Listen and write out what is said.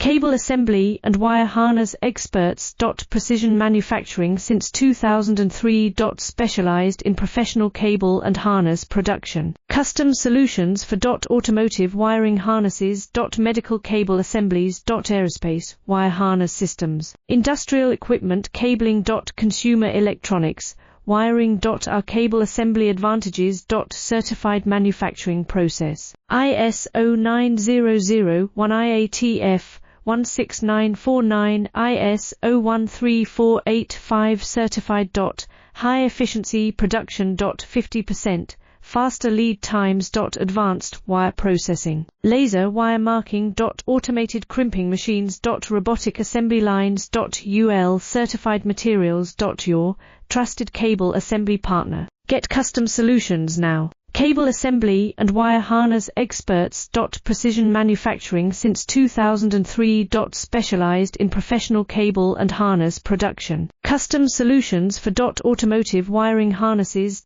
Cable assembly and wire harness experts. Precision manufacturing since 2003. Specialized in professional cable and harness production. Custom solutions for automotive wiring harnesses. Medical cable assemblies. Aerospace wire harness systems. Industrial equipment cabling. Consumer electronics wiring. Our cable assembly advantages. Certified manufacturing process. ISO 9001 IATF 16949 ISO 13485 certified. High efficiency production. 50% faster lead times. Advanced wire processing. Laser wire marking. Automated crimping machines. Robotic assembly lines. UL certified materials. Your trusted cable assembly partner. Get custom solutions now. Cable assembly and wire harness experts. Precision manufacturing since 2003. Specialized in professional cable and harness production. Custom solutions for automotive wiring harnesses.